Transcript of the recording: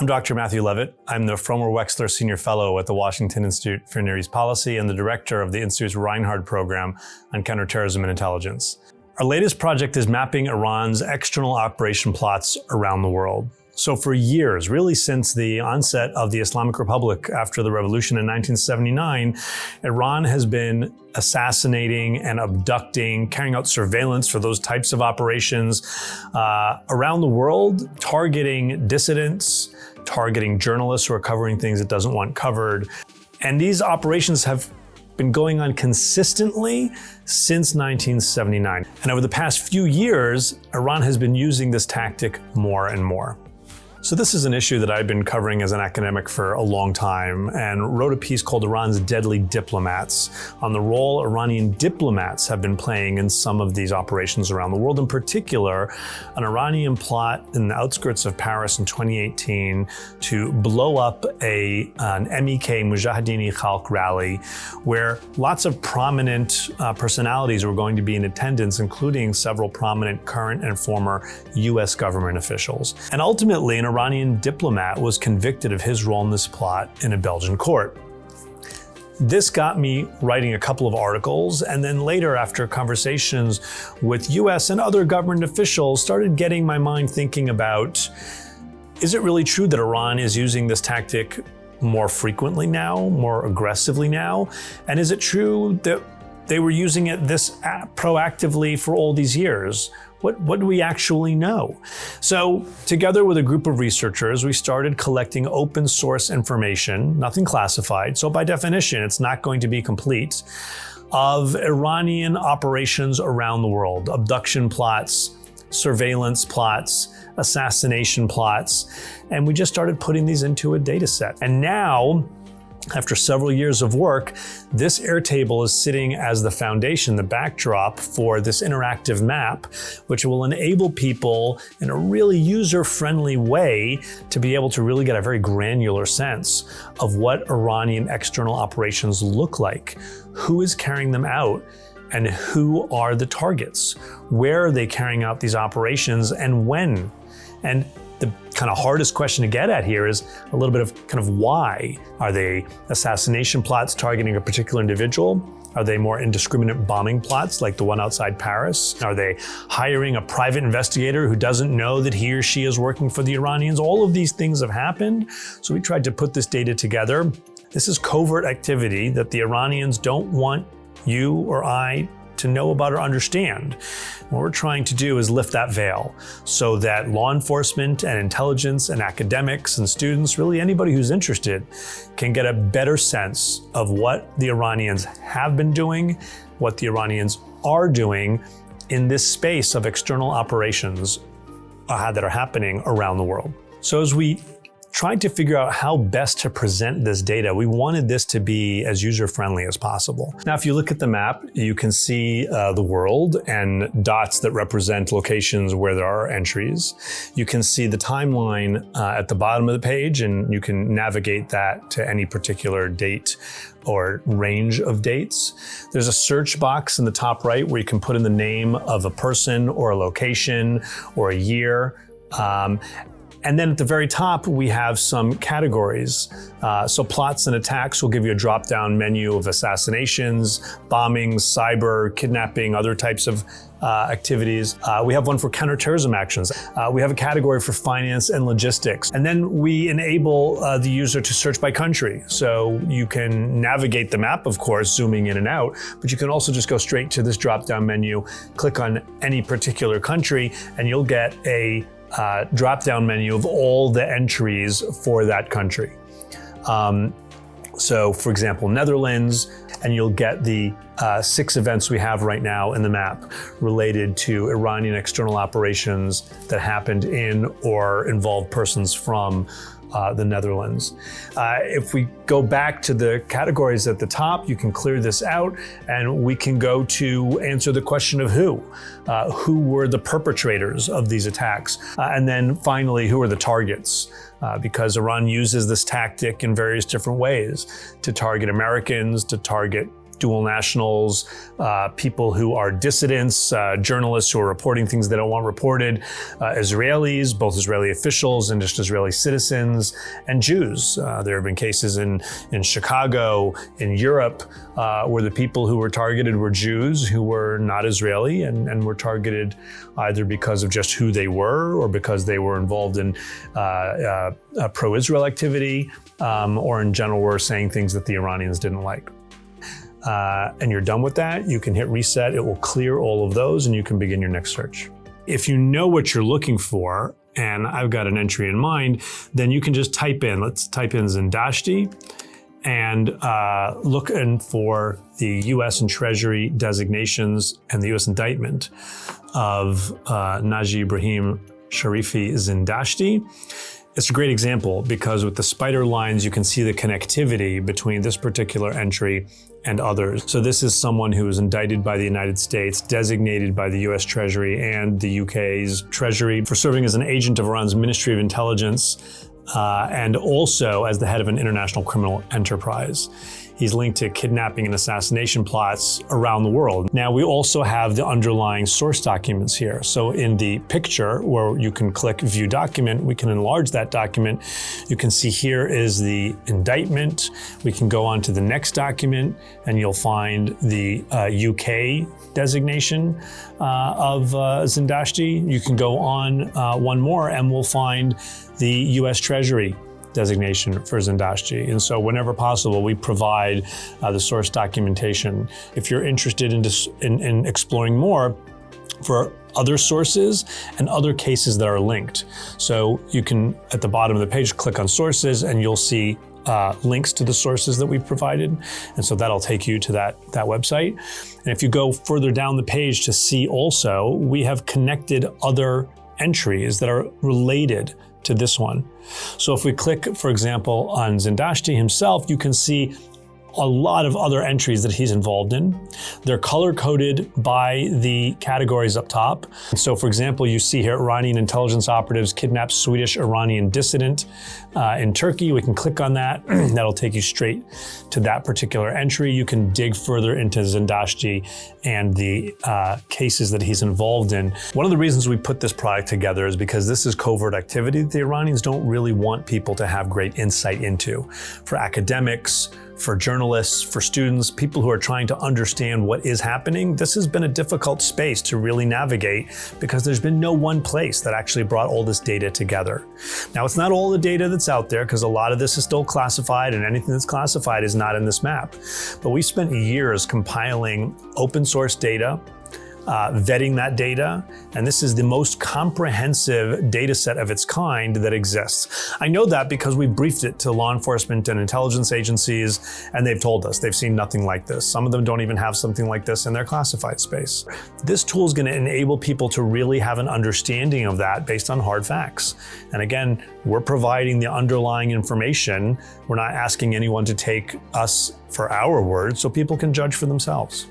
I'm Dr. Matthew Levitt. I'm the Fromer-Wexler Senior Fellow at the Washington Institute for Near East Policy and the Director of the Institute's Reinhard Program on Counterterrorism and Intelligence. Our latest project is mapping Iran's external operation plots around the world. So for years, really since the onset of the Islamic Republic after the revolution in 1979, Iran has been assassinating and abducting, carrying out surveillance for those types of operations around the world, targeting dissidents, targeting journalists who are covering things it doesn't want covered. And these operations have been going on consistently since 1979. And over the past few years, Iran has been using this tactic more and more. So this is an issue that I've been covering as an academic for a long time and wrote a piece called Iran's Deadly Diplomats on the role Iranian diplomats have been playing in some of these operations around the world. In particular, an Iranian plot in the outskirts of Paris in 2018 to blow up an MEK Mujahideen Khalq rally where lots of prominent personalities were going to be in attendance, including several prominent current and former US government officials. And ultimately, an Iranian diplomat was convicted of his role in this plot in a Belgian court. This got me writing a couple of articles, and then later, after conversations with US and other government officials, started getting my mind thinking about, is it really true that Iran is using this tactic more frequently now, more aggressively now? And is it true that they were using it this proactively for all these years? What do we actually know? So together with a group of researchers, we started collecting open source information, nothing classified. So by definition, it's not going to be complete, of Iranian operations around the world, abduction plots, surveillance plots, assassination plots. And we just started putting these into a data set. And now, after several years of work, this Airtable is sitting as the foundation, the backdrop for this interactive map, which will enable people in a really user-friendly way to be able to really get a very granular sense of what Iranian external operations look like, who is carrying them out, and who are the targets. Where are they carrying out these operations and when? And the kind of hardest question to get at here is a little bit of kind of why. Are they assassination plots targeting a particular individual? Are they more indiscriminate bombing plots like the one outside Paris? Are they hiring a private investigator who doesn't know that he or she is working for the Iranians? All of these things have happened. So we tried to put this data together. This is covert activity that the Iranians don't want you or I to know about or understand. What we're trying to do is lift that veil so that law enforcement and intelligence and academics and students, really anybody who's interested, can get a better sense of what the Iranians have been doing, what the Iranians are doing in this space of external operations that are happening around the world. So as we tried to figure out how best to present this data, we wanted this to be as user-friendly as possible. Now, if you look at the map, you can see the world and dots that represent locations where there are entries. You can see the timeline at the bottom of the page, and you can navigate that to any particular date or range of dates. There's a search box in the top right where you can put in the name of a person or a location or a year. And then at the very top, we have some categories. So plots and attacks will give you a drop-down menu of assassinations, bombings, cyber, kidnapping, other types of activities. We have one for counterterrorism actions. We have a category for finance and logistics. And then we enable the user to search by country. So you can navigate the map, of course, zooming in and out, but you can also just go straight to this drop-down menu, click on any particular country, and you'll get a drop-down menu of all the entries for that country. So for example, Netherlands, and you'll get the 6 events we have right now in the map related to Iranian external operations that happened in or involved persons from the Netherlands. If we go back to the categories at the top, you can clear this out and we can go to answer the question of who. Who were the perpetrators of these attacks? And then finally, who are the targets? Because Iran uses this tactic in various different ways to target Americans, to target dual nationals, people who are dissidents, journalists who are reporting things they don't want reported, Israelis, both Israeli officials and just Israeli citizens, and Jews. There have been cases in Chicago, in Europe, where the people who were targeted were Jews who were not Israeli and were targeted either because of just who they were or because they were involved in pro-Israel activity, or in general were saying things that the Iranians didn't like. And you're done with that, you can hit reset, it will clear all of those and you can begin your next search. If you know what you're looking for, and I've got an entry in mind, then you can just type in, let's type in Zindashti, and look for the U.S. and Treasury designations and the U.S. indictment of Naji Ibrahim Sharifi Zindashti. It's a great example because with the spider lines, you can see the connectivity between this particular entry and others. So this is someone who was indicted by the United States, designated by the US Treasury and the UK's Treasury for serving as an agent of Iran's Ministry of Intelligence, and also as the head of an international criminal enterprise. He's linked to kidnapping and assassination plots around the world. Now, we also have the underlying source documents here. So in the picture where you can click View Document, we can enlarge that document. You can see here is the indictment. We can go on to the next document and you'll find the UK designation of Zindashti. You can go on one more and we'll find the US Treasury designation for Zindashti. And so whenever possible, we provide the source documentation. If you're interested in exploring more for other sources and other cases that are linked. So you can, at the bottom of the page, click on sources and you'll see links to the sources that we've provided. And so that'll take you to that website. And if you go further down the page to see also, we have connected other entries that are related to this one. So if we click, for example, on Zindashti himself, you can see a lot of other entries that he's involved in. They're color-coded by the categories up top. So for example, you see here Iranian intelligence operatives kidnapped Swedish Iranian dissident in Turkey. We can click on that. That'll take you straight to that particular entry. You can dig further into Zindashti and the cases that he's involved in. One of the reasons we put this product together is because this is covert activity that the Iranians don't really want people to have great insight into. For academics, for journalists, for students, people who are trying to understand what is happening, this has been a difficult space to really navigate because there's been no one place that actually brought all this data together. Now, it's not all the data that's out there because a lot of this is still classified and anything that's classified is not in this map. But we spent years compiling open source data, vetting that data, and this is the most comprehensive data set of its kind that exists. I know that because we briefed it to law enforcement and intelligence agencies, and they've told us they've seen nothing like this. Some of them don't even have something like this in their classified space. This tool is going to enable people to really have an understanding of that based on hard facts. And again, we're providing the underlying information. We're not asking anyone to take us for our word, so people can judge for themselves.